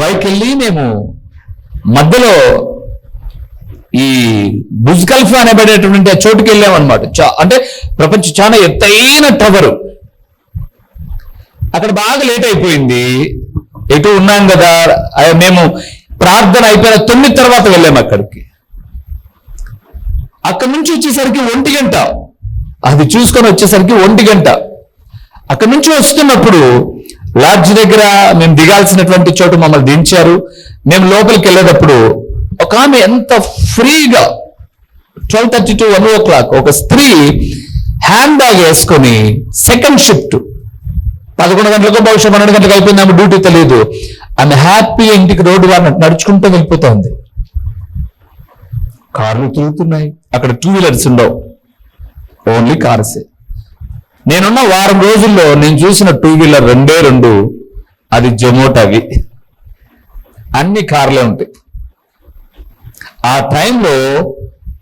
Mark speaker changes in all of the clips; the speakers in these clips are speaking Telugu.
Speaker 1: దుబాయ్కి వెళ్ళి మేము మధ్యలో ఈ బుర్జ్ ఖలీఫా అనబడేటువంటి ఆ చోటుకి వెళ్ళామన్నమాట. అంటే ప్రపంచం చాలా ఎత్తైన టవరు. అక్కడ బాగా లేట్ అయిపోయింది. ఎటు ఉన్నాం కదా, మేము ప్రార్థన అయిపోయిన 9 తర్వాత వెళ్ళాము అక్కడికి. అక్కడి నుంచి వచ్చేసరికి 1 గంట, అది చూసుకొని వచ్చేసరికి 1 గంట. అక్కడి నుంచి వస్తున్నప్పుడు లాడ్జ్ దగ్గర మేము దిగాల్సినటువంటి చోటు మమ్మల్ని దించారు. మేము లోపలికి వెళ్ళేటప్పుడు ఒక ఆమె ఎంత ఫ్రీగా 12:30 to 1 o'clock ఒక స్త్రీ హ్యాండ్ బ్యాగ్ వేసుకొని సెకండ్ షిఫ్ట్ 11 గంటలకు బహుశా 12 గంటలకు అయిపోయింది, ఆమె డ్యూటీ తెలియదు. ఆమె హ్యాపీగా ఇంటికి రోడ్డు వారిని నడుచుకుంటూ వెళ్ళిపోతుంది. కార్లు తిరుగుతున్నాయి, అక్కడ 2 వీలర్స్ ఉండవు, ఓన్లీ కార్సే. నేనున్న వారం రోజుల్లో నేను చూసిన 2 వీలర్ 2, అది జొమాటోవి, అన్ని కార్లే ఉంటాయి. ఆ టైంలో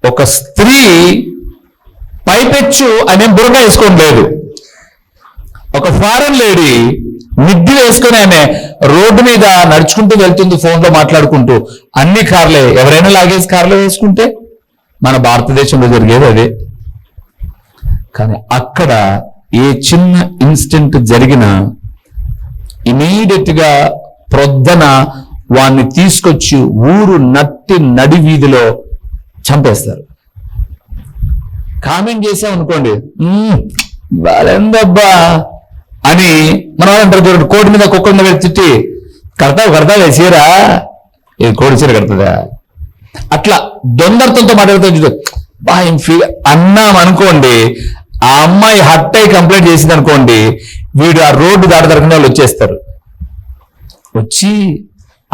Speaker 1: ఒక స్త్రీ పైపెచ్చు ఆమె బుర్ర వేసుకోని లేదు, ఒక ఫారెన్ లేడీ మిద్ది వేసుకుని ఆమె రోడ్డు మీద నడుచుకుంటూ వెళ్తుంది, ఫోన్లో మాట్లాడుకుంటూ. అన్ని కార్లే, ఎవరైనా లాగేసి కార్లో వేసుకుంటే మన భారతదేశంలో జరిగేది అదే. కానీ అక్కడ ఏ చిన్న ఇన్సిడెంట్ జరిగినా ఇమీడియట్ గా ప్రొద్దన వాణ్ణి తీసుకొచ్చి ఊరు నడి వీధిలో చంపేస్తారు. కామెంట్ చేసాం అనుకోండి, వాళ్ళెందబ్బా అని మనం అంటారు చూడండి, కోడి మీద కుక్కడి మీద తిట్టి కడతావా చీరా, ఇది కోడి చీర కడుతుందా, అట్లా దొందరతో మాట్లాడుతూ అన్నాం అనుకోండి. ఆ అమ్మాయి హట్ అయి కంప్లైంట్ చేసింది అనుకోండి, వీడు ఆ రోడ్డు దాటదరకుండా వాళ్ళు వచ్చేస్తారు. వచ్చి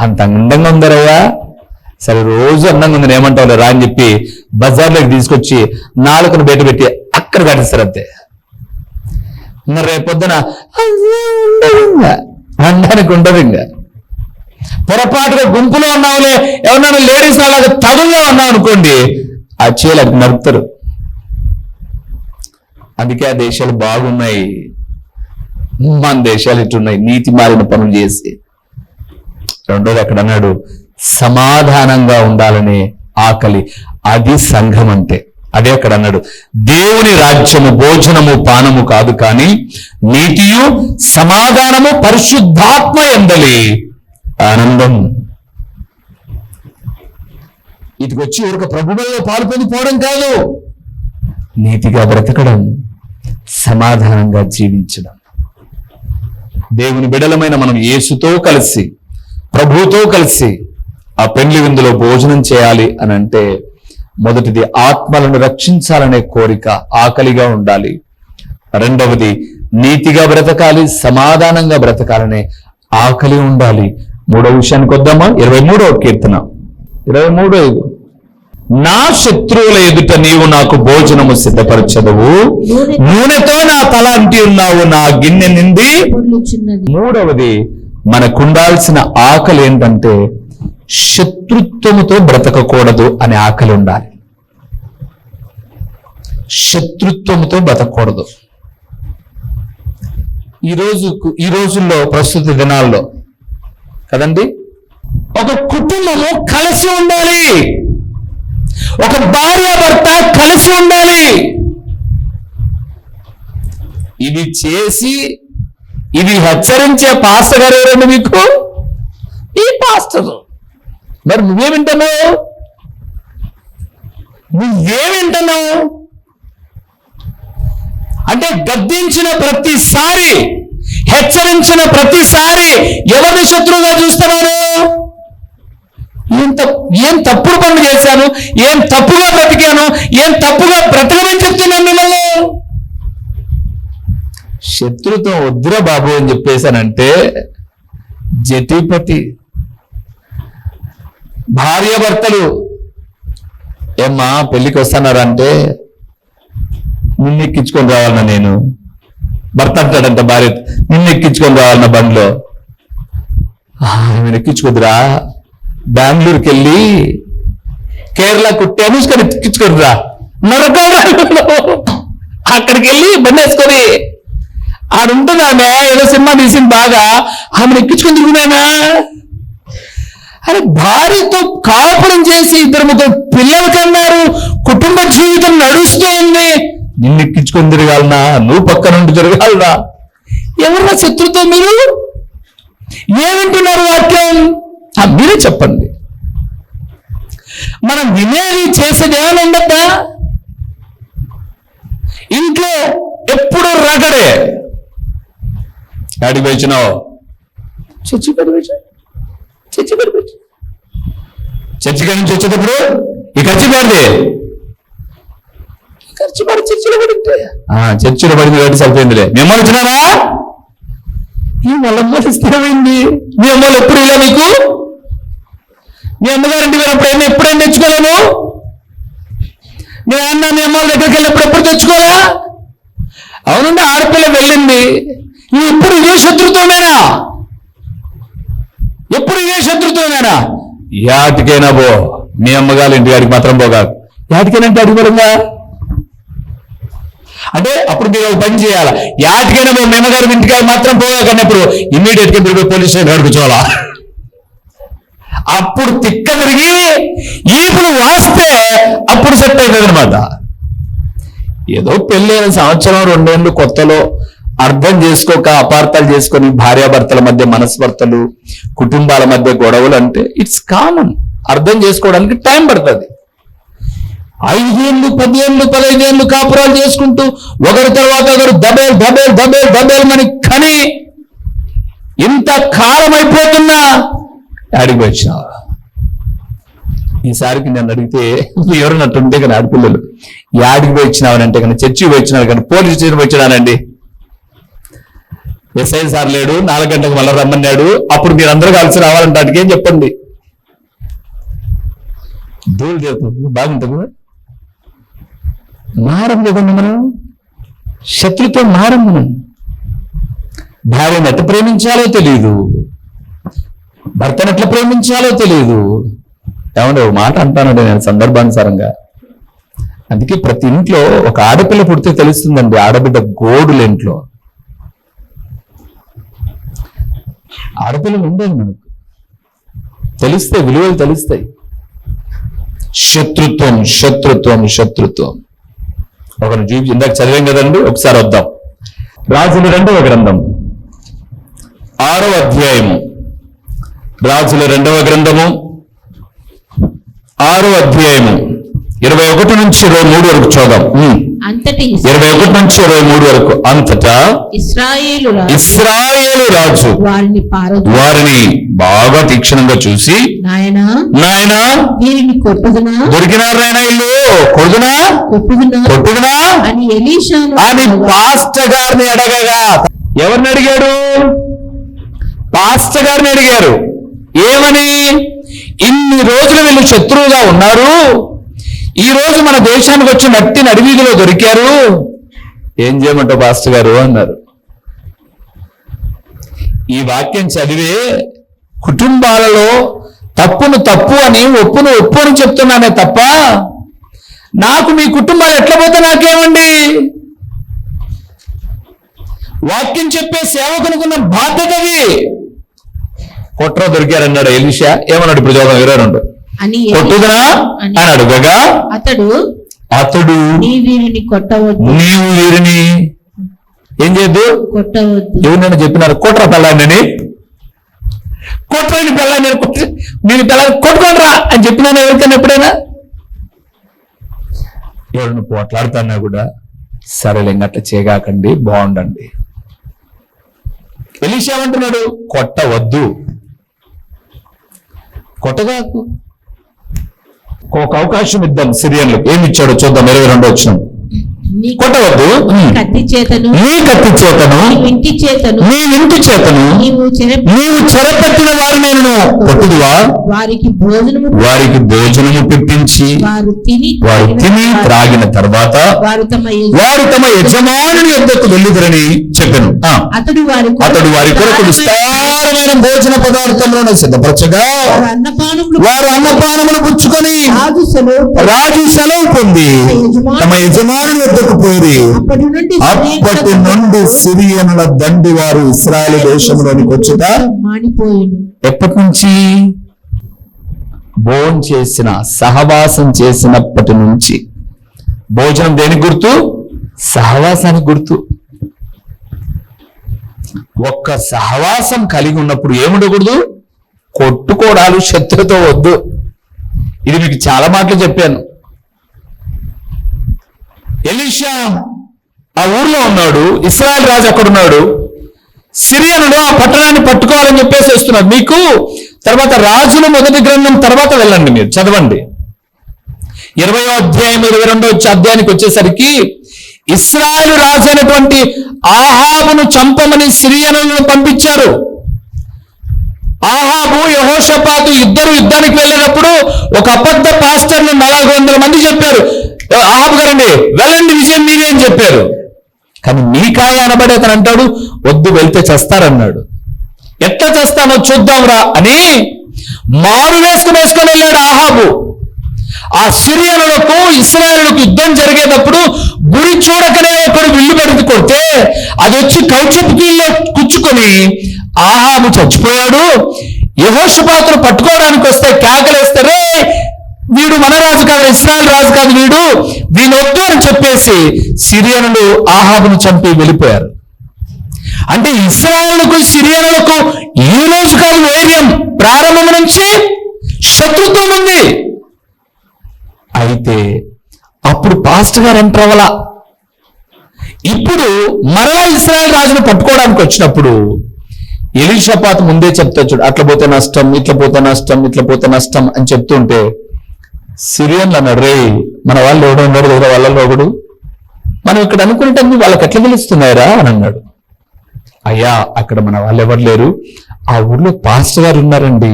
Speaker 1: అంత అందంగా ఉందరయ్యా, సరే రోజు అందంగా ఉందని ఏమంటావు రా అని చెప్పి బజార్లోకి తీసుకొచ్చి 4 బయట పెట్టి అక్కడ కట్టిస్తారు అంతే. రేపొద్దున అనడానికి ఉండదు. ఇంకా పొరపాటుగా గుంపులో ఉన్నావులే, ఎవరన్నా లేడీస్ అలాగే తగులుగా ఉన్నావు అనుకోండి, ఆ చీలకు నరుకుతారు. అందుకే ఆ దేశాలు బాగున్నాయి, మన దేశాలు ఇట్టున్నాయి నీతి మారిన పనులు చేసి. రెండోది అక్కడ అన్నాడు, సమాధానంగా ఉండాలనే ఆకలి, అది సంఘం అంటే. అదే అక్కడ అన్నాడు, దేవుని రాజ్యము భోజనము పానము కాదు, కానీ నీతియు సమాధానము పరిశుద్ధాత్మ యందలి ఆనందం. ఇటుకు వచ్చి ఒక ప్రభువులో పాలు పొందిపోవడం కాదు, నీతిగా బ్రతకడం, సమాధానంగా జీవించడం. దేవుని బిడలమైన మనం యేసుతో కలిసి, ప్రభువుతో కలిసి ఆ పెండ్లి విందులో భోజనం చేయాలి అని అంటే, మొదటిది ఆత్మలను రక్షించాలనే కోరిక, ఆకలిగా ఉండాలి. రెండవది నీతిగా బ్రతకాలి, సమాధానంగా బ్రతకాలనే ఆకలి ఉండాలి. మూడో విషయానికి వద్దామా? 23వ కీర్తన 23:5. నా శత్రువుల ఎదుట నీవు నాకు భోజనము సిద్ధపరచదువు, నూనెతో నా తల అంటి ఉన్నావు, నా గిన్నె నిండి. మూడవది మనకుండాల్సిన ఆకలి ఏంటంటే, శత్రుత్వముతో బ్రతకకూడదు అనే ఆకలి ఉండాలి. శత్రుత్వముతో బ్రతకూడదు. ఈ రోజుల్లో ప్రస్తుత దినాల్లో కదండి, ఒక కుటుంబము కలిసి ఉండాలి, ఒక భార్య భర్త కలిసి ఉండాలి. ఇది చేసి ఇది హెచ్చరించే పాస్టర్ గారు ఎవరండి మీకు? ఈ పాస్టర్. మరి నువ్వేమింటున్నావు? అంటే గద్దించిన ప్రతిసారి, హెచ్చరించిన ప్రతిసారి ఎవరిని శత్రువుగా చూస్తున్నాను? ఏం తప్పుడు పనులు చేశాను, ఏం తప్పుగా బ్రతికాను, ఏం తప్పుగా బ్రతకమని చెప్తున్నాను మిమ్మల్ని. శత్రుత్వం వద్దురా బాబు అని చెప్పేశానంటే జటిపతి. భార్యాభర్తలు ఏమ్మా పెళ్లికి వస్తున్నారంటే, నిన్ను ఎక్కించుకొని రావాలన్నా నేను, భర్త అంటాడంట భార్య, నిన్ను ఎక్కించుకొని రావాలన్న బండిలో. ఆమెను ఎక్కించుకోదురా, బెంగళూరుకి వెళ్ళి కేరళకు టెనుస్కొని ఎక్కించుకొని రా, అక్కడికి వెళ్ళి బండి వేసుకొని ఆడుంటుంది ఆమె, ఏదో సినిమా తీసింది బాగా, ఆమెను ఎక్కించుకొని తిరుగునాయనా. అరే భార్యతో కాపురం చేసి 2-3 పిల్లలు కన్నారు, కుటుంబ జీవితం నడుస్తోంది, నిన్ను ఎక్కించుకొని తిరగాలనా, నువ్వు పక్క నుండి తిరగాలనా? ఎవరన్నా శత్రుతో మీరు ఏమంటున్నారు వాక్యం? మీరే చెప్పండి. మనం వినేది చేసేది ఏమైనా ఉండద్దా? ఇంట్లో ఎప్పుడు రగడే. గాడికి వచ్చినావు, చర్చి కడిపించు, చర్చి కాడి నుంచి వచ్చేటప్పుడు ఈ ఖర్చు పడింది, చర్చిలో పడింది, చర్చిలో పడింది కాబట్టి సరిపోయిందిలే. మీ అమ్మలు వచ్చినారా? వాళ్ళ అమ్మలు స్థిరమైంది. మీ అమ్మలు ఎప్పుడు ఇలా నీకు? మీ అమ్మగారింటి వెళ్ళినప్పుడు ఎప్పుడైనా తెచ్చుకోలేము? మీ అన్న మీ అమ్మల దగ్గరికి వెళ్ళినప్పుడు ఎప్పుడు తెచ్చుకోరా? అవునండి, ఆడపిల్ల వెళ్ళింది, నువ్వు ఎప్పుడు ఇదే శత్రుత్వమేనా? ఎప్పుడు ఇదే శత్రుత్వమేనా? యాటికైనా పో, మీ అమ్మగారి ఇంటి గారికి మాత్రం పోగా. యాటికైనా అంటే అడిగిపోయిందా అంటే అప్పుడు మీరు ఒక పని చేయాలా, యాటికైనా పో, మీ అమ్మగారి ఇంటికి మాత్రం పోగాకన్నప్పుడు ఇమ్మీడియట్ గా మీరు పోలీస్ స్టేషన్ అడుగుచోవాలా. అప్పుడు తిక్క తిరిగి ఈపులు వాస్తే అప్పుడు సెట్ అవుతుంది అనమాట. ఏదో పెళ్ళైన 1-2 ఏళ్ళు కొత్తలో అర్థం చేసుకోక అపార్థాలు చేసుకొని భార్యాభర్తల మధ్య మనస్పర్ధలు, కుటుంబాల మధ్య గొడవలు అంటే ఇట్స్ కామన్. అర్థం చేసుకోవడానికి టైం పడుతుంది. 5 ఏళ్ళు 10 ఏళ్ళు 15 ఏళ్ళు కాపురాలు చేసుకుంటూ ఒకరి తర్వాత ఒకరు దబేల్ కని ఇంత కాలం అయిపోతున్నా ఆడికి వచ్చినావు. ఈసారికి నన్ను అడిగితే ఎవరన్నట్టుంటే కానీ ఆడపిల్లలు యాడికి పోయి వచ్చినావనంటే కానీ చర్చికి పోయి వచ్చినారు కానీ పోలీస్ స్టేషన్ వచ్చినానండి. ఎస్ఐ సార్ లేడు, 4 గంటలకు మళ్ళీ రమ్మన్నాడు, అప్పుడు మీరు అందరూ కలిసి రావాలంటే వాటికి ఏం చెప్పండి? దూలు చేస్తుంది బాగుంటుంది. మారం లేదండి, మనం శత్రుత్వం మారం. మనం భార్యను ఎట్లా ప్రేమించాలో తెలియదు, భర్తను ఎట్లా ప్రేమించాలో తెలియదు. ఏమంటే ఒక మాట అంటానండి నేను సందర్భానుసారంగా. అందుకే ప్రతి ఇంట్లో ఒక ఆడపిల్ల పుడితే తెలుస్తుందండి ఆడబిడ్డ గోడులు. ఇంట్లో ఆడపిల్లలు ఉండేది మనకు తెలుస్తాయి, విలువలు తెలుస్తాయి. శత్రుత్వం శత్రుత్వం శత్రుత్వం ఒకరు చూపి ఇందాక చదివాం కదండి, ఒకసారి వద్దాం. రాజుల 2వ గ్రంథం 6వ అధ్యాయము. రాజుల 2వ గ్రంథము 6వ అధ్యాయము 21 నుంచి 23 వరకు చూద్దాం.
Speaker 2: అంతటి
Speaker 1: 21 నుంచి 23 వరకు. అంతటా ఇశ్రాయేలు రాజు వారిని బాగా తీక్షణంగా చూసి, నాయనా
Speaker 2: వీరిని కొట్టుదునా,
Speaker 1: దొరికినారు నాయన ఇల్లు కొట్టుదునా అని పాస్టర్ గారిని అడగగా, ఎవరిని అడిగాడు? పాస్టర్ గారిని అడిగారు. ఏమని? ఇన్ని రోజులు వీళ్ళు శత్రువుగా ఉన్నారు, ఈ రోజు మన దేశానికి వచ్చి మట్టి నడివీధిలో దొరికారు, ఏం చేయమంటావు పాస్టర్ గారు అన్నారు. ఈ వాక్యం చదివే కుటుంబాలలో తప్పును తప్పు అని ఒప్పును ఒప్పు అని చెప్తున్నానే తప్ప, నాకు మీ కుటుంబాలు ఎట్లా పోతే నాకేమండి? వాక్యం చెప్పే సేవకునుకున్న బాధ్యతవి. కొట్ర దొరికారన్నాడు ఎలీషా. ఏమన్నాడు ఇప్పుడు చూద్దాం 22. కొట్టుదనా అని అడుగగా అతడు నీవు వీరిని ఏం చేయద్దు, ఎవరినైనా చెప్పినారు కొట్ర పెళ్ళాన్ని, కొట్రని పెళ్ళాన్ని, మీరు పెళ్ళాన్ని కొట్టుకోనరా అని చెప్పినాను ఎవరికైనా ఎప్పుడైనా? ఎవరిని పోట్లాడుతున్నా కూడా సరేలే అట్లా చేయగాకండి, బాగుండండి. ఎలీషా ఏమంటున్నాడు? కొట్టవద్దు, కొట్టగాకు, ఒక అవకాశం ఇద్దాం. సిరియన్లు ఏమి ఇచ్చాడో చూద్దాం. 22 వచ్చిన కొట్టవద్దు, నీ కత్తి చేతను నీ ఇంటి చేతను నీవు చెరపట్టిన వారు నేను కొట్టుదువా? వారికి భోజనము పెట్టించి వారు తిని త్రాగిన తర్వాత వారు తమ యజమానుని యొద్దకు వెళ్ళుదరని చెప్పెను. అతడు వారి కొరకు విస్తారమైన భోజన పదార్థములను సిద్ధపరచగా వారు అన్నపానములు పుచ్చుకొని రాజు సెలవు పొంది తమ యజమానుని యొద్దకు పోయి, అప్పటి నుండి సిరియనుల దండి వారు ఇశ్రాయేలు దేశంలోనికి వచ్చుట మానిపోయాను. ఎప్పటి నుంచి? భోజనం చేసిన సహవాసం చేసినప్పటి నుంచి, భోజనం దేనికి గుర్తు? సహవాసానికి గుర్తు. ఒక్క సహవాసం కలిగి ఉన్నప్పుడు ఏముండకూడదు? కొట్టుకోవడాలు, శత్రుతో వద్దు. ఇది మీకు చాలా మాటలు చెప్పాను. ఎలీషా ఆ ఊర్లో ఉన్నాడు, ఇశ్రాయేల్ రాజు అక్కడ ఉన్నాడు. సిరియనుడు ఆ పట్టణాన్ని పట్టుకోవాలని చెప్పేసి వస్తున్నాడు. మీకు తర్వాత రాజుల మొదటి గ్రంథం తర్వాత వెళ్ళండి, మీరు చదవండి. 20వ అధ్యాయం 22వ అధ్యాయానికి వచ్చేసరికి ఇశ్రాయేలు రాజు అయినటువంటి ఆహాబును చంపమని సిరియనులను పంపించారు. ఆహాబు యెహోషాపాతు ఇద్దరు యుద్ధానికి వెళ్ళినప్పుడు ఒక అబద్ధ పాస్టర్లు 400 మంది చెప్పారు, ఆహాబు గారండి వెళ్ళండి, విజయం మీదే అని చెప్పారు. కానీ మీకాయ అనబడి అతను అంటాడు, వద్దు, వెళ్తే చేస్తారన్నాడు. ఎట్లా చేస్తానో చూద్దాంరా అని మారు వేసుకుని వెళ్ళాడు ఆహాబు. ఆ సిరియనులకు ఇశ్రాయేలులకు యుద్ధం జరిగేటప్పుడు గురి చూడకనే ఒకడు విల్లు పెడితే కొడితే అది వచ్చి కౌచపు కీల్లో కుచ్చుకొని ఆహాబు చచ్చిపోయాడు. యెహోషాపాతును పట్టుకోవడానికి వస్తే కేకలేస్తారే, వీడు మన రాజు కాదు, ఇశ్రాయేల్ రాజు కాదు, వీడు వద్దు అని చెప్పేసి సిరియనులు ఆహాబును చంపి వెళ్ళిపోయారు. అంటే ఇశ్రాయేలులకు సిరియనులకు ఈ రోజు కాదు వైర్యం, ప్రారంభం నుంచి శత్రుత్వం ఉంది. అయితే అప్పుడు పాస్టర్ గారు ఎంటర్ అవ్వాలా. ఇప్పుడు మరలా ఇశ్రాయేల్ రాజును పట్టుకోవడానికి వచ్చినప్పుడు ఎలీషాపాతు ముందే చెప్తా చూడు, అట్లా పోతే నష్టం, ఇట్లా పోతే నష్టం, ఇట్లా పోతే నష్టం అని చెప్తుంటే సిరియన్లు అన్నాడు, రే మన వాళ్ళు ఎవడో ఉన్నాడు లేదా, వాళ్ళలో ఒకడు, మనం ఇక్కడ అనుకుంటుంది వాళ్ళకి ఎట్లా తెలుస్తున్నాయరా అని అన్నాడు. అయ్యా అక్కడ మన వాళ్ళు ఎవరు లేరు, ఆ ఊర్లో పాస్టర్ గారు ఉన్నారండి,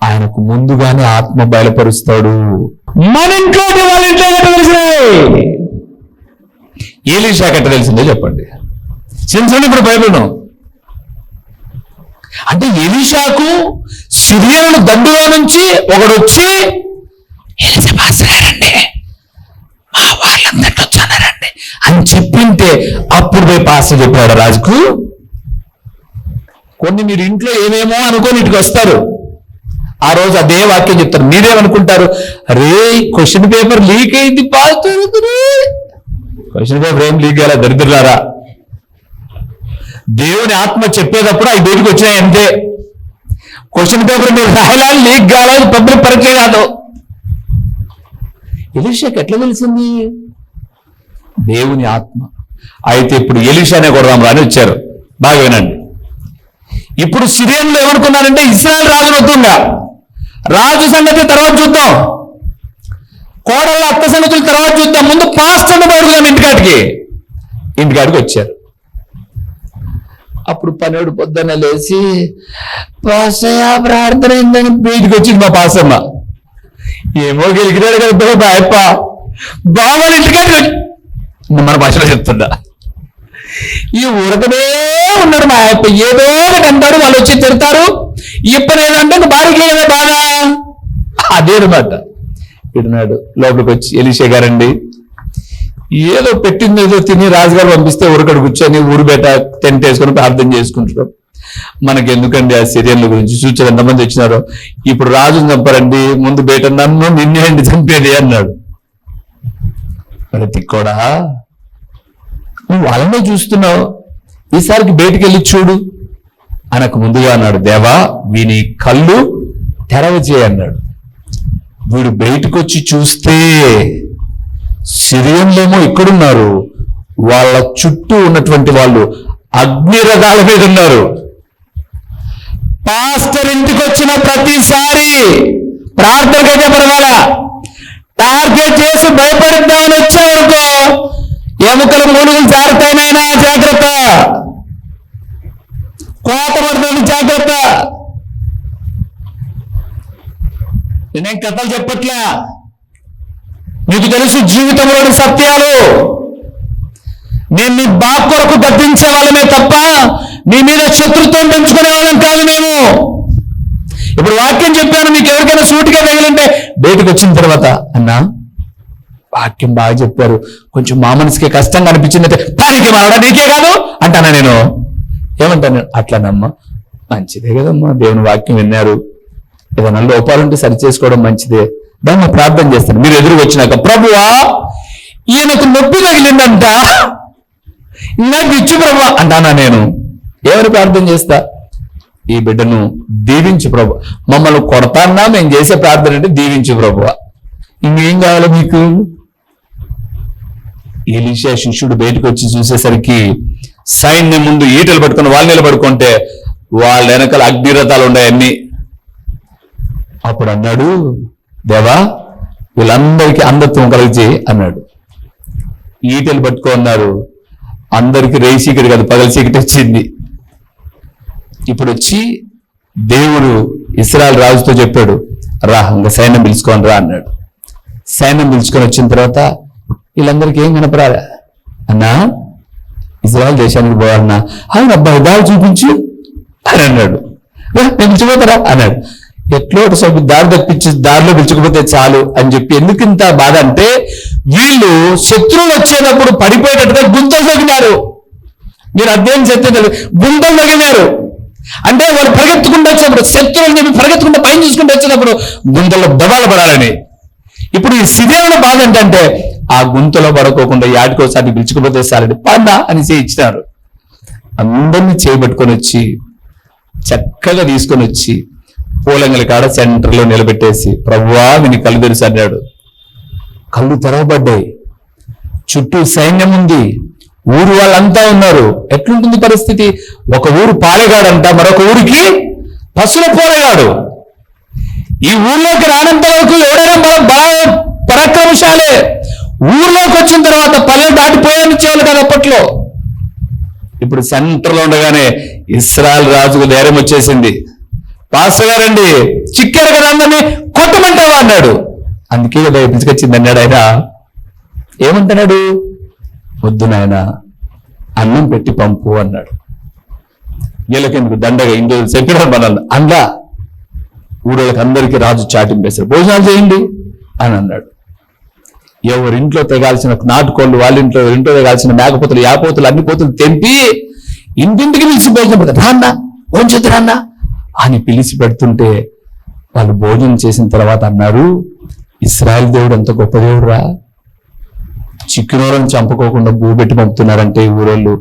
Speaker 1: ఆయనకు ముందుగానే ఆత్మ బయలుపరుస్తాడు. మన ఇంట్లో వాళ్ళ ఇంట్లో ఎట్లా తెలిసినాయి? ఎలీషాకి ఎట్లా తెలిసిందో చెప్పండి. చిన్న ఇప్పుడు బైబిల్ను అంటే ఎలీషాకు సిరియను దండులో నుంచి ఒకడు వచ్చి ఎలీషా పాస్టర్ గారండి మా వాళ్ళందరికీ వచ్చానారండి అని చెప్పింటే అప్పుడు పోయి పాస్టర్ చెప్పాడు రాజుకు. కొన్ని మీరు ఇంట్లో ఏమేమో అనుకొని ఇటుకు వస్తారు, ఆ రోజు అదే వాక్యం చెప్తారు. మీరేమనుకుంటారు, అరే క్వశ్చన్ పేపర్ లీక్ అయింది పాస్టర్. క్వశ్చన్ పేపర్ ఏం లీక్ అయ్యారా దరిద్రులారా? దేవుని ఆత్మ చెప్పేటప్పుడు అవి బయటకు వచ్చినాయి అంతే. క్వశ్చన్ పేపర్ మీరు రాయాలి, లీక్ కాలేదు, పబ్లిక్ పరీక్ష కాదు. ఎలీషాకి ఎట్లా తెలిసింది? దేవుని ఆత్మ. అయితే ఇప్పుడు ఎలీషానే కొడదాం రాని వచ్చారు. బాగా వినండి. ఇప్పుడు సిరియన్లు ఏమనుకున్నారంటే ఇశ్రాయేల్ రాజును వద్దుంగా, రాజు సంగతి తర్వాత చూద్దాం, కోడళ్ళ అత్త సంగతులు తర్వాత చూద్దాం, ముందు పాస్టర్ను పడుకుందాం ఇంటికాడికి వచ్చారు. అప్పుడు పనివాడు పొద్దున్న లేచి పాస్టయ్య ప్రార్థన ఏందని బయటికి వచ్చింది మా పాసమ్మ. ఏమో గెలికినాడు కదా బాయప్ప, బాబా ఇంటికాడికి మన భాషలో చెప్తుండా, ఈ ఊరకనే ఉన్నాడు మా అయ్యప్ప, ఏదో ఒకటి అంటాడు, వాళ్ళు వచ్చి తిడతారు, ఇప్పనేదంటే భార్యకి కదా బాగా, అదేనమాట. ఇడున్నాడు లోపలికి వచ్చి, ఎలీషా గారండి ఏదో పెట్టింది ఏదో తిని రాజుగారు పంపిస్తే ఊరకడు కూర్చొని ఊరు బయట టెంట్ వేసుకొని ప్రార్థన చేసుకుంటున్నాం, మనకి ఎందుకండి ఆ సిరియన్ల గురించి, చూచారు ఎంతమంది వచ్చినారో, ఇప్పుడు రాజుని చంపారండి, ముందు బయట నన్ను నిన్నే అండి చంపేది అన్నాడు. తిక్కోడా, నువ్వు వాళ్ళనే చూస్తున్నావు, ఈసారికి బయటికి వెళ్ళి చూడు అనకు ముందుగా అన్నాడు, దేవా వీని కళ్ళు తెరవజేయ అన్నాడు. వీడు బయటకు వచ్చి చూస్తే సిరియన్లేమో ఇక్కడున్నారు, వాళ్ళ చుట్టూ ఉన్నటువంటి వాళ్ళు అగ్ని రథాల మీద ఉన్నారు. పాస్టర్ ఇంటికి వచ్చిన ప్రతిసారి ప్రార్థనకైతే పర్వాలా, టార్గెట్ చేసి భయపడిద్దామని వచ్చేవరకు ఎముకలు మూలుగులు జారుతాయినైనా జాగ్రత్త, కోత పడుతుంది జాగ్రత్త. నేనేం కథలు చెప్పట్లే, మీకు తెలుసు జీవితంలోని సత్యాలు. నేను మీ బాగు కొరకు గద్దించే వాళ్ళమే తప్ప మీ మీద శత్రుత్వం పెంచుకునే వాళ్ళం కాదు మేము. ఇప్పుడు వాక్యం చెప్పాను, మీకు ఎవరికైనా సూటిగా తగిలింటే బయటకు వచ్చిన తర్వాత అన్నా వాక్యం బాగా చెప్పారు, కొంచెం మా మనసుకే కష్టంగా అనిపించిందంటే దానికి మానడా నీకే కాదు అంటానా నేను. ఏమంటాను, అట్లానమ్మా మంచిదే కదమ్మా, దేవుని వాక్యం విన్నారు, ఏదైనా లోపాలుంటే సరి చేసుకోవడం మంచిదే, దాన్ని ప్రార్థన చేస్తాను. మీరు ఎదురు వచ్చినాక, ప్రభువా ఈయనకు నొప్పి తగిలిందంట, నాకు ఇచ్చు ప్రభువా అంటానా నేను? ఏమని ప్రార్థన చేస్తా? ఈ బిడ్డను దీవించు ప్రభు. మమ్మల్ని కొడతాన్నా మేము చేసే ప్రార్థన అంటే దీవించు ప్రభువా. ఇంకేం కావాలి మీకు? ఎలీషా శిష్యుడు బయటకు వచ్చి చూసేసరికి సైన్యం ముందు ఈటలు పట్టుకుని వాళ్ళు నిలబడుకుంటే వాళ్ళ వెనకాల అగ్నిరథాలు ఉన్నాయి అన్ని. అప్పుడు అన్నాడు, దేవా వీళ్ళందరికీ అంధత్వం కలిగి అన్నాడు. ఈటలు పట్టుకో అన్నారు. అందరికీ రేయి చీకటి కాదు, పగల చీకటి వచ్చింది. ఇప్పుడు వచ్చి దేవుడు ఇశ్రాయేలు రాజుతో చెప్పాడు, రా ఇంకా సైన్యం పిలుచుకొని రా అన్నాడు. సైన్యం పిలుచుకొని వచ్చిన తర్వాత వీళ్ళందరికీ ఏం కనపరాలే. అన్నా ఇజ్రాయెల్ దేశానికి పోవాలన్నా, అవును అబ్బాయి దారి చూపించు అని అన్నాడు. నేను పిలిచిపోతారా అన్నాడు. ఎట్లో సభ్యు దారి తప్పించి దారిలో పిలుచుకుపోతే చాలు అని చెప్పి. ఎందుకు ఇంత బాధ అంటే వీళ్ళు శత్రువులు వచ్చేటప్పుడు పడిపోయేటట్టుగా గుంతలు తగినారు. మీరు అధ్యయనం చేస్తే గుంతలు తగినారు అంటే వాళ్ళు పరిగెత్తుకుంటూ వచ్చినప్పుడు, శత్రువులు చెప్పి పరిగెత్తుకుంటూ పైన చూసుకుంటూ వచ్చినప్పుడు గుంతల్లో దబాలు పడాలని. ఇప్పుడు ఈ సిదేవుల బాధ ఏంటంటే ఆ గుంతలో పడుకోకుండా యాటికోసారి పిలుచుకుపోతే సారని పాండా అని ఇచ్చినారు. అందరినీ చేయబట్టుకొని వచ్చి చక్కగా తీసుకొని వచ్చి పూలంగల కాడ సెంటర్లో నిలబెట్టేసి, ప్రభువా విని కళ్ళు తెరిచి అన్నాడు. కళ్ళు తెరవబడ్డాయి. చుట్టూ సైన్యం ఉంది, ఊరు వాళ్ళంతా ఉన్నారు. ఎట్లుంటుంది పరిస్థితి? ఒక ఊరు పాలెగాడంట, మరొక ఊరికి పశువుల పోలేగాడు. ఈ ఊర్లోకి రానంత వరకు ఎవరైనా మనం బాగా పరాక్రమశాలే. ఊర్లోకి వచ్చిన తర్వాత పల్లెలు దాటిపోయానిచ్చేవాళ్ళు కదా అప్పట్లో. ఇప్పుడు సెంటర్లో ఉండగానే ఇశ్రాయేలు రాజుకు ధైర్యం వచ్చేసింది. పాస్టర్ గారండి చిక్కారు కదా, అందరినీ కొట్టమంటావా అన్నాడు. అందుకే కదా పిలుచుకొచ్చింది అన్నాడు. ఆయన ఏమంటున్నాడు? వద్దు నాయన, అన్నం పెట్టి పంపు అన్నాడు. వీళ్ళకెందుకు దండగా ఇంట్లో చెప్పడం మనల్ని అందా. ఊళ్ళకి అందరికీ రాజు చాటింపేశారు, భోజనాలు చేయండి అని అన్నాడు. ఎవరింట్లో తెగాల్సిన నాటుకోళ్ళు వాళ్ళింట్లో, ఇంట్లో తెగాల్సిన మేకపోతులు, యాపోతులు, అన్ని పోతులు తెంపి ఇంటింటికి పిలిచి భోజనం పెడతారు. రాన్నా భోజనం చేద్దు రాన్నా అని పిలిచి పెడుతుంటే వాళ్ళు భోజనం చేసిన తర్వాత అన్నారు, ఇశ్రాయేలు దేవుడు ఎంత గొప్ప దేవుడు రా, చిక్కినోళ్ళని చంపుకోకుండా భూపెట్టి పంపుతున్నారంటే ఊరోళ్ళు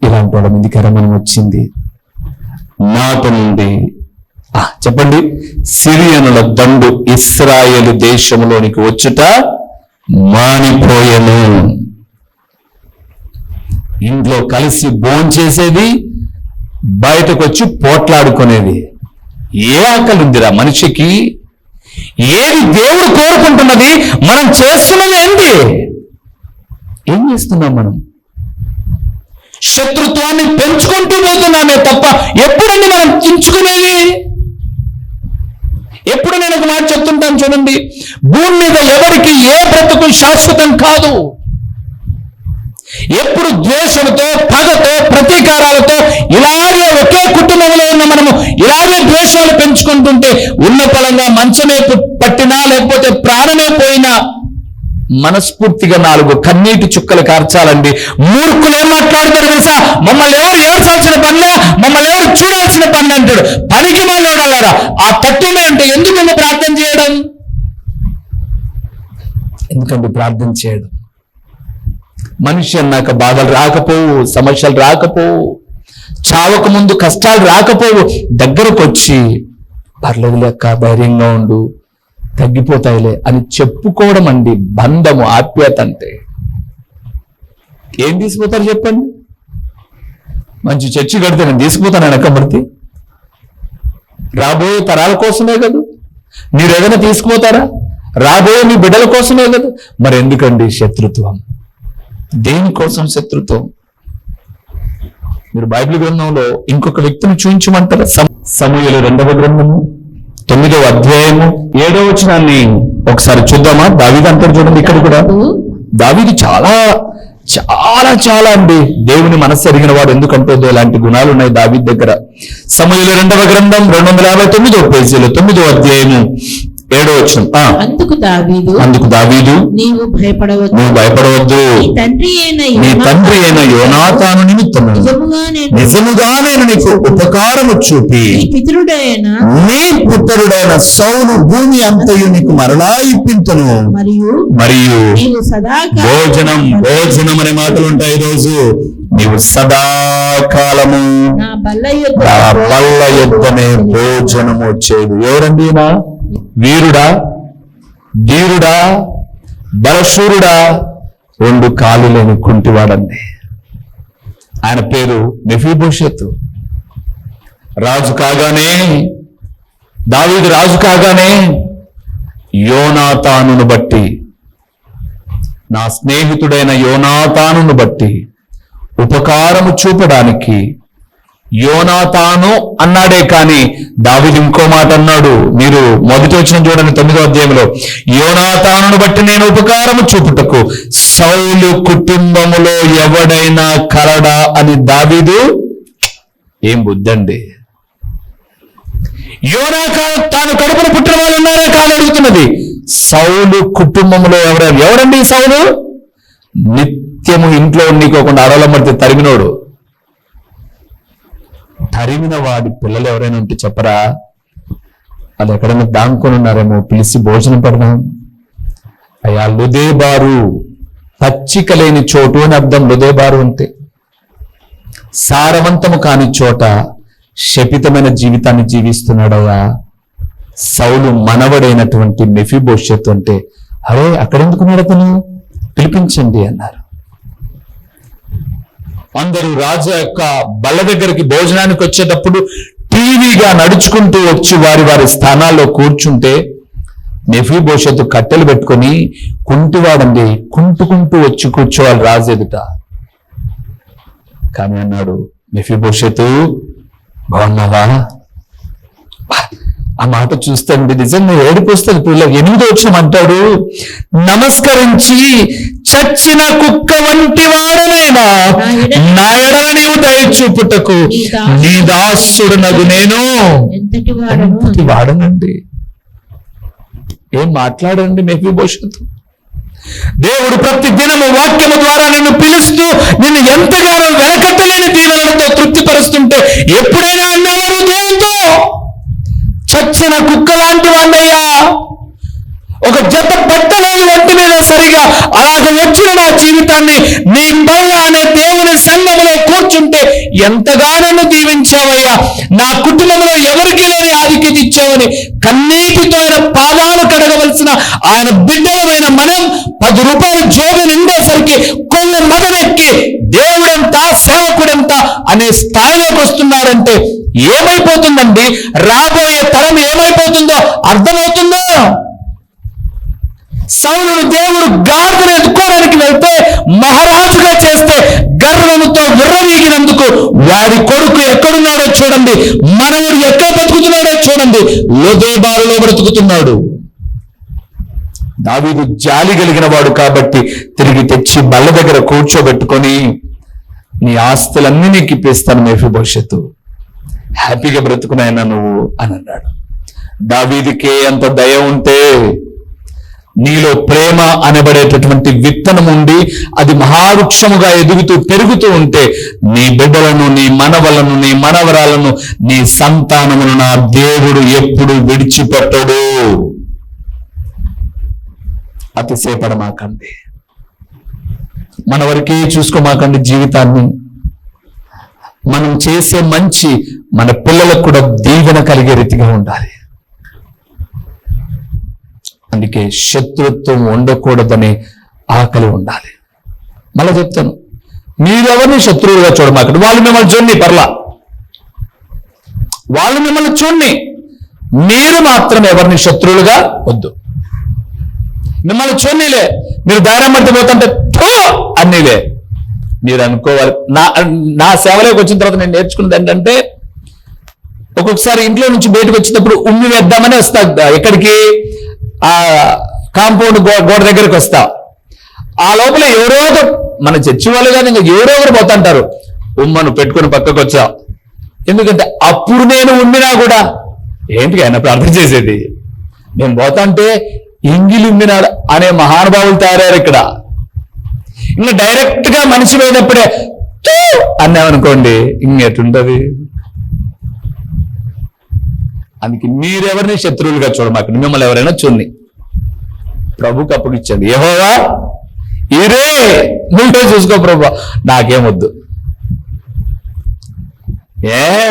Speaker 1: ఇలాంటి వాళ్ళ మీద కరమణం వచ్చింది. నాట నుండి చెప్పండి, సిరియనుల దండు ఇశ్రాయేలు దేశంలోనికి వచ్చుట మానిపోయెను. ఇంట్లో కలిసి భోంచేసేది, బయటకు వచ్చి పోట్లాడుకునేది. ఏ ఆకలి ఉందిరా మనిషికి? ఏది దేవుడు కోరుకుంటున్నది మనం చేస్తున్నది ఏంటి? ఏం చేస్తున్నాం మనం? శత్రుత్వాన్ని పెంచుకుంటూ పోతున్నామే తప్ప ఎప్పుడండి మనం చించుకునేది? ఎప్పుడు నేను ఒక మాట చెప్తుంటాను చూడండి, భూమి మీద ఎవరికి ఏ బ్రతుకు శాశ్వతం కాదు. ఎప్పుడు ద్వేషంతో, పగతో, ప్రతీకారాలతో ఇలాగే ఒకే కుటుంబంలో ఉన్న మనము ఇలాగే ద్వేషాలు పెంచుకుంటుంటే ఉన్న ఫలంగా మంచమే పట్టినా లేకపోతే ప్రాణమే పోయినా మనస్ఫూర్తిగా 4 కన్నీటి చుక్కలు కార్చాలండి. మూర్ఖులు ఏం మాట్లాడతారు తెలుసా? మమ్మల్ని ఎవరు ఏడ్చాల్సిన పనిలా, మమ్మల్ని ఎవరు చూడాల్సిన పని అంటాడు. పనికి మాట్లాడారా ఆ తట్టునే అంటే ఎందుకంటే ప్రార్థన చేయడం? ఎందుకంటే ప్రార్థన చేయడం? మనిషి అన్నాక బాధలు రాకపోవు, సమస్యలు రాకపోవు, చావక ముందు కష్టాలు రాకపోవు. దగ్గరకు వచ్చి పర్లేదు లెక్క, ధైర్యంగా ఉండు, తగ్గిపోతాయిలే అని చెప్పుకోవడం అండి బంధము, ఆప్యాయత అంటే. ఏం తీసుకుపోతారు చెప్పండి? మంచి చర్చి కడితే నేను తీసుకుపోతాను వెనకబడితే? రాబోయే తరాల కోసమే కదా. మీరు ఏదైనా తీసుకుపోతారా? రాబోయే మీ బిడ్డల కోసమే కదా. మరి ఎందుకండి శత్రుత్వం? దేనికోసం శత్రుత్వం? మీరు బైబిల్ గ్రంథంలో ఇంకొక వ్యక్తిని చూపించమంటారా? సమూయేలు 2వ గ్రంథము 9వ అధ్యాయము 7వ వచనాన్ని ఒకసారి చూద్దామా? దావీదు అంటారు చూడండి. ఇక్కడ కూడా దావీదు చాలా చాలా చాలా అండి దేవుని మనస్సు ఎరిగిన వాడు. ఎందుకంటే ఇలాంటి గుణాలు ఉన్నాయి దావీదు దగ్గర. సమూయేలు 2వ గ్రంథం 259వ పేజీలో 9వ అధ్యాయము 7వ వచనం.
Speaker 2: అందుకు దావీదు
Speaker 1: నీవు
Speaker 2: భయపడవద్దు,
Speaker 1: భయపడవద్దు, నీ తండ్రి అయిన యోనాతాను నిమిత్తము నిజముగా నేను నీకు ఉపకారము చూపి నీ పుత్రుడైన సౌలు భూమి అంతయు నీకు మరలా ఇప్పింతును. మరియు భోజనం అనే మాటలు ఉంటాయి. ఈరోజు నీవు సదాకాలము నా బల్ల యొద్దనే భోజనము వచ్చేది. ఎవరండి? వీరుడా, ధీరుడా, బలశూరుడా, 2 కాళ్ళు లేని కుంటివాడండి. ఆయన పేరు మెఫీబోషెతు. రాజు కాగానే, దావీదు రాజు కాగానే యోనాతానును బట్టి, నా స్నేహితుడైన యోనాతానును బట్టి ఉపకారము చూపడానికి యోనాతాను అన్నాడే కానీ దావీదు ఇంకో మాట అన్నాడు. మీరు మొదటి వచనం చూడండి, 9వ అధ్యాయంలో, యోనాతానును బట్టి నేను ఉపకారము చూపుటకు సౌలు కుటుంబములో ఎవడైనా కలడా అని దావీదు. ఏం బుద్ధండి! తాను కడుపున పుట్టిన వాళ్ళు ఉన్నారా కాదు అడుగుతున్నది. సౌలు కుటుంబంలో ఎవరండి సౌలు? నిత్యము ఇంట్లో నీకోకుండా అడవుల తరిమినోడు. తరిమిన వాడి పిల్లలు ఎవరైనా ఉంటే చెప్పరా? అది ఎక్కడైనా దాంకొని ఉన్నారేమో, పిలిచి భోజనం పెడదాం. అయ్యా, లుదేబారు, పచ్చిక లేని చోటు అని అర్థం. లుదేబారు అంటే సారవంతము కాని చోట శపితమైన జీవితాన్ని జీవిస్తున్నాడయ్యా సౌలు మనవడైనటువంటి మెఫీబోషెతు అంటే. అరే, అక్కడెందుకున్నాడు అతను? పిలిపించండి అన్నారు. అందరూ రాజు యొక్క బల్ల దగ్గరికి భోజనానికి వచ్చేటప్పుడు టీవీగా నడుచుకుంటూ వచ్చి వారి వారి స్థానాల్లో కూర్చుంటే మెఫీబోషెతు కట్టెలు పెట్టుకొని కుంటివాడండి, కుంటుకుంటూ వచ్చి కూర్చోవాలి రాజు ఎదుట. కానీ అన్నాడు, మెఫీబోషెతు బాగున్నావా? ఆ మాట చూస్తాండి నిజంగా ఏడిపోస్తుంది. పిల్లలు 8వ వచనం అంటాడు, నమస్కరించి చచ్చిన కుక్క వంటి వాడనైనా నా ఎడల నీవు దయ చూపుటకు నీ దాసుడునగు నేను ఎంతటి వాడనండి. ఏం మాట్లాడండి మెఫీబోషెతు. దేవుడు ప్రతి దినము వాక్యము ద్వారా నిన్ను పిలుస్తూ నిన్ను ఎంతగానో వెనకట్టలేని దీవెనలతో తృప్తిపరుస్తుంటే ఎప్పుడైనా అన్నవారు దేవుతో చచ్చిన కుక్క లాంటి వాడయ్యా, ఒక జత బట్టలు ఒంటి మీద సరిగా అలాగ వచ్చిన నా జీవితాన్ని నీ బల్ల అనే దేవుని సంఘములో కూర్చుంటే ఎంతగానో దీవించావయ్యా, నా కుటుంబంలో ఎవరికి లేని ఆధిక్యత ఇచ్చావని కన్నీటితో ఆయన పాదాలు కడగవలసిన ఆయన బిడ్డలమైన మనం 10 రూపాయలు జోబు నిండేసరికి కొన్ని మదనెక్కి దేవుడంతా సేవకుడంతా అనే స్థాయిలోకి వస్తున్నారంటే ఏమైపోతుందండి? రాబోయే తరం ఏమైపోతుందో అర్థమవుతుందో? సౌలును దేవుడు గాడిదను ఎత్తుకోవడానికి వెళ్తే మహారాజుగా చేస్తే గర్వముతో విర్రవీగినందుకు వాడి కొడుకు ఎక్కడున్నాడో చూడండి, మనవుడు ఎక్కడ బ్రతుకుతున్నాడో చూడండి, లోదేబారులో బ్రతుకుతున్నాడు. దావీదు జాలి కలిగిన వాడు కాబట్టి తిరిగి తెచ్చి బల్ల దగ్గర కూర్చోబెట్టుకొని నీ ఆస్తులన్నీ నీకు ఇప్పిస్తాను మెఫీబోషెతు, హ్యాపీగా బ్రతుకునైనా నువ్వు అని అన్నాడు. దావీదుకే అంత దయ ఉంటే నీలో ప్రేమ అనబడేటటువంటి విత్తనం ఉండి అది మహావృక్షముగా ఎదుగుతూ పెరుగుతూ ఉంటే నీ బిడ్డలను, నీ మనవలను, నీ మనవరాలను, నీ సంతానమును నా దేవుడు ఎప్పుడు విడిచిపెట్టడు. అతిశయపడమాకండి, మన వరకే చూసుకోమాకండి జీవితాన్ని. మనం చేసే మంచి మన పిల్లలకు కూడా దీవెన కలిగే రీతిగా ఉండాలి. అందుకే శత్రుత్వం ఉండకూడదనే ఆకలి ఉండాలి. మళ్ళా చెప్తాను, మీరెవరిని శత్రువులుగా చూడమాకండి. వాళ్ళు మిమ్మల్ని చూడండి, పర్లా, వాళ్ళు మిమ్మల్ని చూడండి, మీరు మాత్రం ఎవరిని శత్రువులుగా వద్దు. మిమ్మల్ని చూడనిలే, మీరు ధైర్యం పడితే పోతుంటే అన్నీలే మీరు అనుకోవాలి. నా సేవలోకి వచ్చిన తర్వాత నేను నేర్చుకున్నది ఏంటంటే, ఒక్కొక్కసారి ఇంట్లో నుంచి బయటకు వచ్చినప్పుడు ఉమ్మి వేద్దామని వస్తా. ఎక్కడికి? ఆ కాంపౌండ్ గోడ దగ్గరికి వస్తా. ఆ లోపల ఎవరో మన చర్చి వాళ్ళు కానీ ఇంకా ఎవరో ఒకరు పోతుంటారు, ఉమ్మను పెట్టుకుని పక్కకు వచ్చా. ఎందుకంటే అప్పుడు నేను ఉమ్మినా కూడా ఏంటి ఆయన ప్రార్థన చేసేది, మేము పోతాంటే ఎంగిలిమ్మినాడు అనే మహానుభావులు తయారయ్యారు ఇక్కడ. ఇంకా డైరెక్ట్ గా మనిషి పోయినప్పుడే తూ అన్నామనుకోండి, ఇంకెటుంటది? అందుకే మీరెవరిని శత్రువులుగా చూడమాకండి, మిమ్మల్ని ఎవరైనా చూడండి. ప్రభుకి అప్పగిచ్చండి. యెహోవా ఇరే, నువ్వే చూసుకో ప్రభు, నాకేమొద్దు.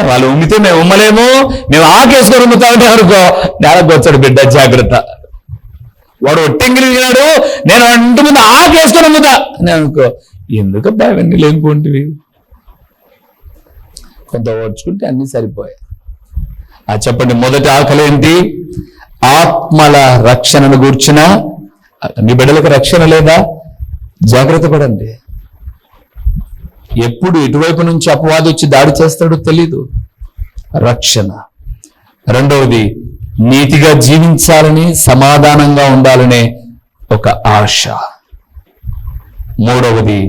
Speaker 1: వాళ్ళు ఉమ్మితే మేము ఉమ్మలేము, మేము ఆకేసుకొని ఉమ్ముతామంటే అనుకో, నేలకు వచ్చాడు బిడ్డ, జాగ్రత్త. వాడు ఒట్టెంగిలిగినాడు, నేను అంటు ముందు ఆకేసుకొని ఉమ్ముతా నేను అనుకో, ఎందుకబ్బా ఇవన్నీ లేనిపోంటివి? కొంత ఓర్చుకుంటే అన్ని సరిపోయాయి. చెప్పండి, మొదటి ఆకలి ఏంటి? ఆత్మల రక్షణను గూర్చిన. మీ బిడ్డలకు రక్షణ లేదా? జాగ్రత్త పడండి. ఎప్పుడు ఇటువైపు నుంచి అపవాది వచ్చి దాడి చేస్తాడో తెలీదు. రక్షణ. రెండవది, నీతిగా జీవించాలని, సమాధానంగా ఉండాలనే ఒక ఆశ. మూడవది,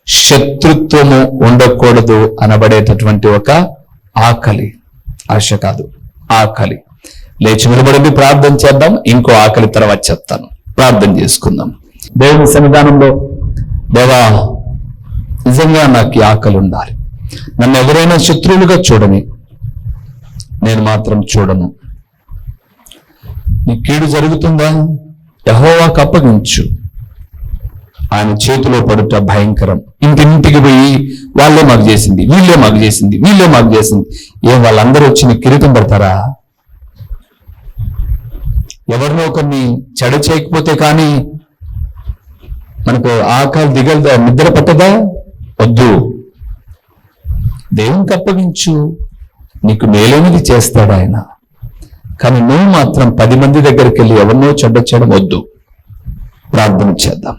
Speaker 1: శత్రుత్వము ఉండకూడదు అనబడేటటువంటి ఒక ఆకలి. ఆశ కాదు, ఆకలి. లేచి నిలబడి ప్రార్థన చేద్దాం. ఇంకో ఆకలి తర్వాత చెప్తాను. ప్రార్థన చేసుకుందాం. దేవుని సన్నిధానంలో, దేవా నిజంగా నాకు ఈ ఆకలి ఉండాలి. నన్ను ఎవరైనా శత్రువులుగా చూడని, నేను మాత్రం చూడను. నీ కీడు జరుగుతుందా? యెహోవాకు అప్పగించు. ఆయన చేతిలో పడుట భయంకరం. ఇంటింటికి పోయి వాళ్ళే మాకు చేసింది, వీళ్ళే మాకు చేసింది, వీళ్ళే మాకు చేసింది. వాళ్ళందరూ వచ్చి నీ కిరీటం పడతారా? ఎవరినో ఒకరిని చెడ చేయకపోతే కానీ మనకు ఆకలి దిగలదా, నిద్ర పట్టదా? వద్దు. దేవునికి అప్పగించు, నీకు మేలైనది చేస్తాడు ఆయన. కానీ నువ్వు మాత్రం 10 మంది దగ్గరికి వెళ్ళి ఎవరినో చెడ్డ చేయడం వద్దు. ప్రార్థన చేద్దాం.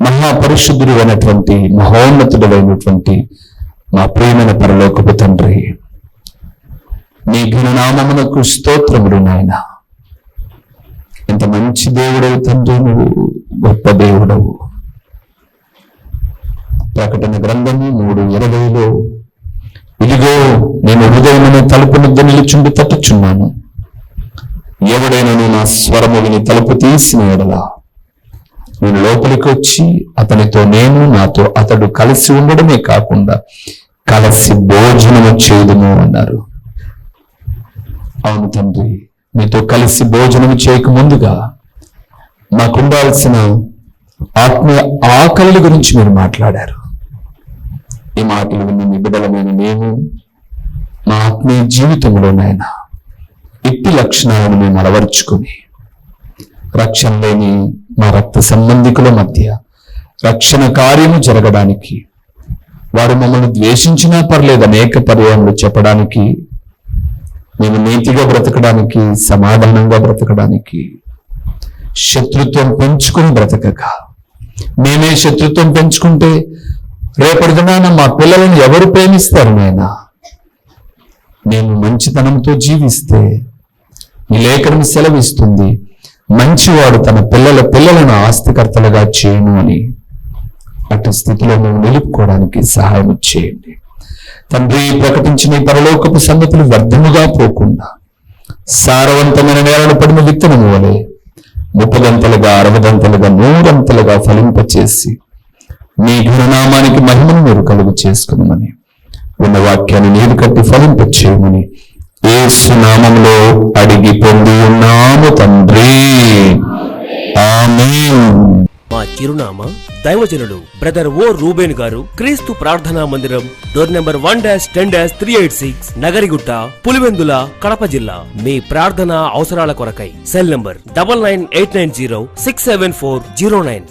Speaker 1: మహాపరిశుద్ధుడు అయినటువంటి, మహోన్నతుడైనటువంటి మా ప్రియమైన పరలోకపు తండ్రి, నీ ఘననామమునకు స్తోత్రములు నాయన. ఎంత మంచి దేవుడవు తండ్రి, నువ్వు గొప్ప దేవుడవు. ప్రకటన గ్రంథము 3:20లో, ఇదిగో నేను హృదయమును తలుపు వద్ద నిలుచుండి తట్టుచున్నాను. ఎవడైనా నా స్వరము విని తలుపు తీసిన ఎడల నేను లోపలికి వచ్చి అతనితో నేను, నాతో అతడు కలిసి ఉండడమే కాకుండా కలిసి భోజనము చేయుదుము అన్నారు. అవును తండ్రి, మీతో కలిసి భోజనం చేయక ముందుగా మాకు ఉండాల్సిన ఆత్మీయ ఆకలి గురించి మీరు మాట్లాడారు. ఈ మాటలు విన్న మీ బిడ్డలమైన మేము మా ఆత్మీయ జీవితంలోనైనా ఇట్టి లక్షణాలను మేము అలవర్చుకుని, రక్షణ లేని మా రక్త సంబంధికుల మధ్య రక్షణ కార్యము జరగడానికి, వారు మమ్మల్ని ద్వేషించినా పర్లేదు అనేక పర్యాయములు చెప్పడానికి, మేము నీతిగా బ్రతకడానికి, సమాధానంగా బ్రతకడానికి, శత్రుత్వం పెంచుకుని బ్రతకక, మేమే శత్రుత్వం పెంచుకుంటే రేపటి దినాన మా పిల్లలను ఎవరు ప్రేమిస్తారు నాయనా? మేము మంచితనంతో జీవిస్తే ఈ లేఖనం సెలవిస్తుంది, మంచివాడు తన పిల్లలను ఆస్తికర్తలుగా చేయను అని. అటు స్థితిలో మేము నిలుపుకోవడానికి సహాయం చేయండి తండ్రి. ప్రకటించిన ఈ పరలోకపు సంగతులు వ్యర్థముగా పోకుండా సారవంతమైన నేలను పడిన విత్తనము వలె 30 గంటలుగా 60 గంటలుగా 100 గంటలుగా ఫలింపచేసి మీ ఘననామానికి మహిమను మీరు కలుగు చేసుకున్నామని, ఉన్న వాక్యాన్ని నీరు కట్టి ఫలింపచేయమని యేసు నామములో అడిగి పొంది ఉన్నాము తండ్రి. ఆమేన్.
Speaker 3: మా చిరునామా దైవజనుడు బ్రదర్ ఓ రూబేన్ గారు, క్రీస్తు ప్రార్థనా మందిరం, డోర్ నెంబర్ 1-10-386, నగరిగుట్ట, పులివెందుల, కడప జిల్లా. మీ ప్రార్థన అవసరాల కొరకై సెల్ నంబర్ 9989067409.